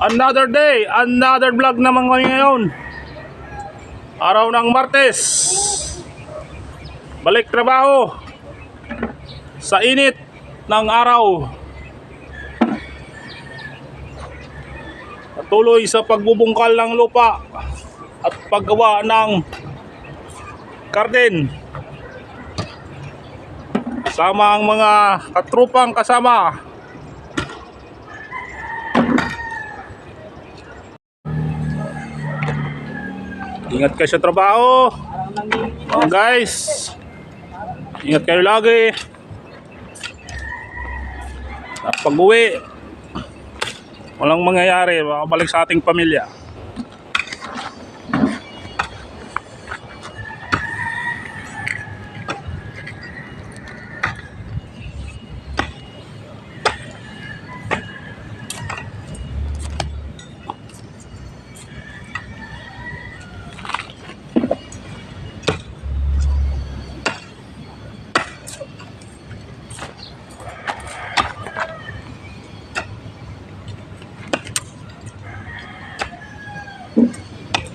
Another day, another vlog naman kami ngayon. Araw ng Martes. Balik trabaho sa init ng araw. Patuloy sa pagbubungkal ng lupa at paggawa ng garden. Kasama ang mga katrupang kasama. Ingat kayo sa trabaho. Guys, ingat kayo lagi. At pag-uwi, walang mangyayari, makabalik sa ating pamilya.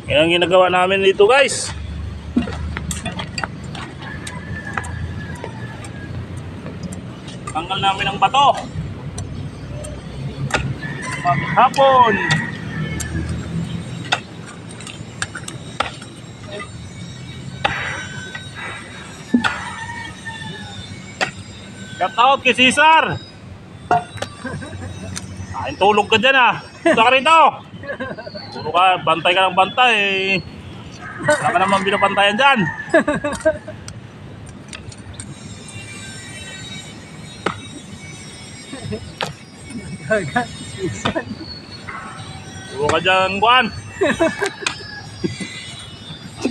Yan ang ginagawa namin dito, guys. Tanggal namin ang bato. Maghapon. Shout out kay Cesar. Kain tulog ka dyan, ah. Punta ka rito. Puro ka, bantay ka ng bantay. Wala ka naman binabantayan dyan. Puro ka dyan, Juan.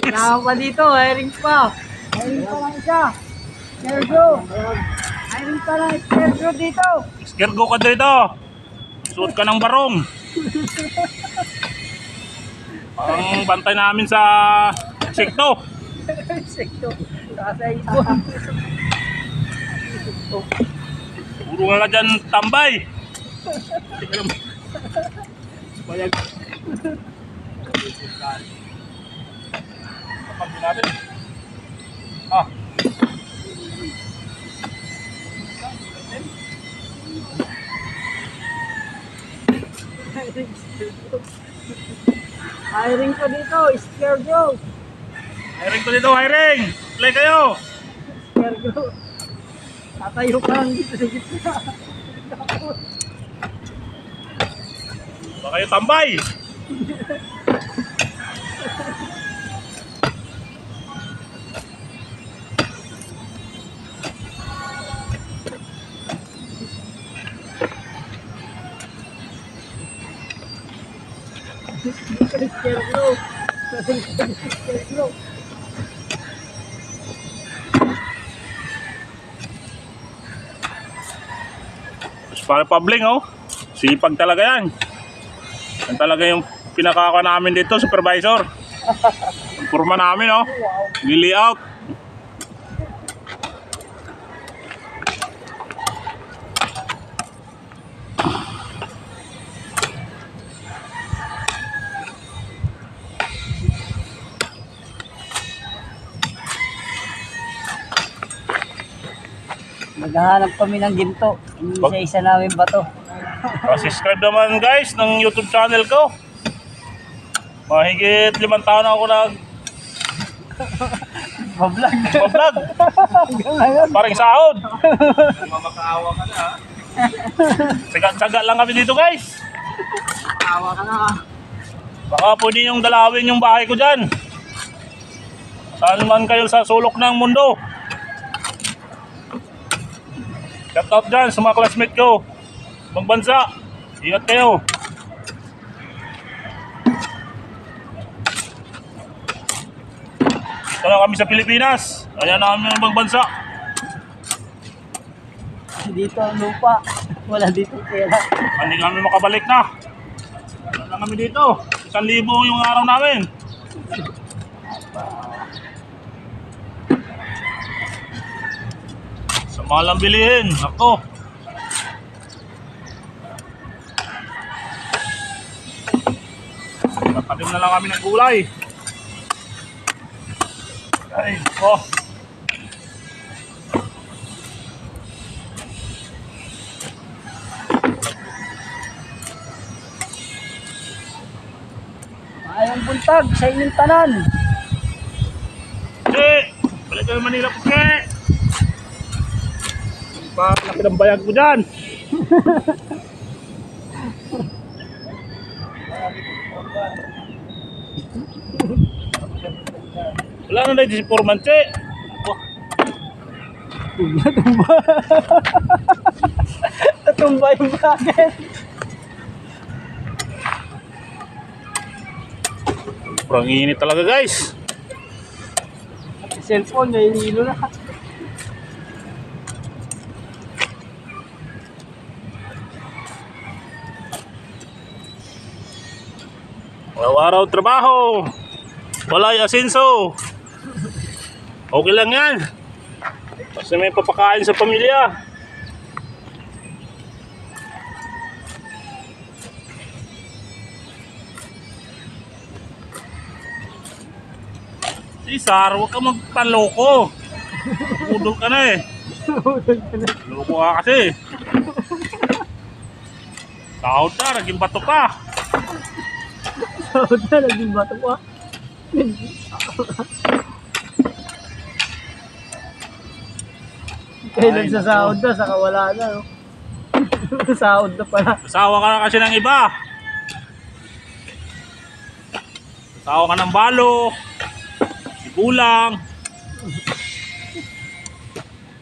Kailangan pa dito, hiring pa. Hiring pa lang siya. Sergio. Hiring pa lang Sergio dito. Eskergo ka dito. Suot ka ng barong. Ang bantay namin sa sekto. Sekto. Kasa ibon. Puro ka dyan tambay. Bayag. Kapag natin. Ah. Hiring pa dito, Sergio. Hiring ko dito, hiring. Play kayo. Sergio. Tatayo ka lang dito sa gitna. Baka kayo tambay. Sergio. Sergio. Para pabling, oh. Sipag talaga yan. Yan talaga yung pinakaka namin dito, supervisor. Purma namin, oh. Layout. Naghahanap kami ng ginto. Isa-isa namin bato. Subscribe naman, guys, ng YouTube channel ko. Mahigit 5 taon na ako Mablog. nag-vlog. Parang sahod. Mamakaawa ka na. Tsaga lang kami dito, guys. Awa ka na. Baka pwede yung dalawin yung bahay ko dyan. Saan man kayo sa sulok ng mundo. Shout out dyan sa mga classmate ko. Ibang bansa. Ingat kayo. Dito lang kami sa Pilipinas. Kaya namin ang ibang bansa. Dito ang lupa. Wala dito pera. Hindi kami makabalik na. Wala lang kami dito. 1,000 yung araw namin. Sa malang bilihin. Ako. Tanim na lang kami ng gulay. Ay, oh. Ayang buntag sa inyong tanan. Che! Balik kayo Manila po, Che! Laki ng bayag mo dyan. Wala na na si Foreman, Che. Natumba. Natumba yung bracket. Sobrang init talaga, guys. Cellphone, nahihilo na. Araw-araw trabaho. Walay asenso. Okay lang yan. Basta may papakain sa pamilya. Cesar, huwag ka magpanloko. Udol ka na eh. Loko ka kasi. Sahod na, naging bato pa. Sahod na, naging bato pa. Kailan sa sahod na, saka wala na, no? Sahod na pala. Asawa ka na kasi ng iba. Asawa ka ng balo. Sigulang.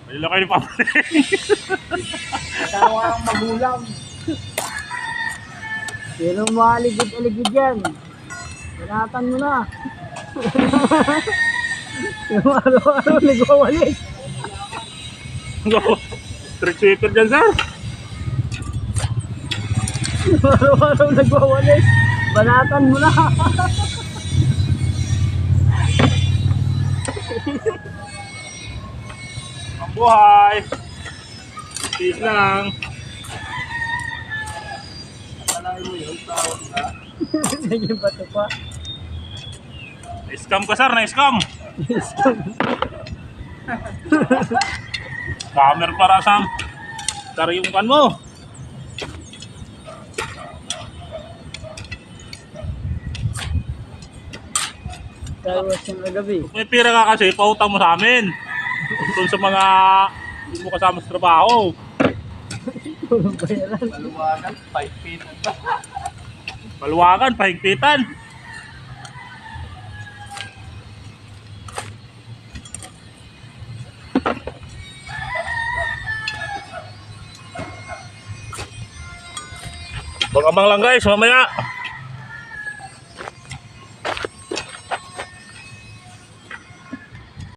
Pwede lang kayo ni Pabling. Asawa ang magulang. Pero maaligid-aligid yan. Banatan mo na. Yung araw-araw nagwawalis. Street sweeper dyan, sir. Yung araw-araw nagwawalis. Banatan mo na. Ang buhay. Peace lang. Naging bato pa. Na-scam ka, sir. Na-scam. Scammer para sa karyungkan mo. Tawas yung kagabi. May pira ka kasi, pautang mo sa amin. Doon sa mga hindi mo kasama sa trabaho. Tulong bayaran. Paluwagan, pahigpitan. Abang-abang lang guys, mamaya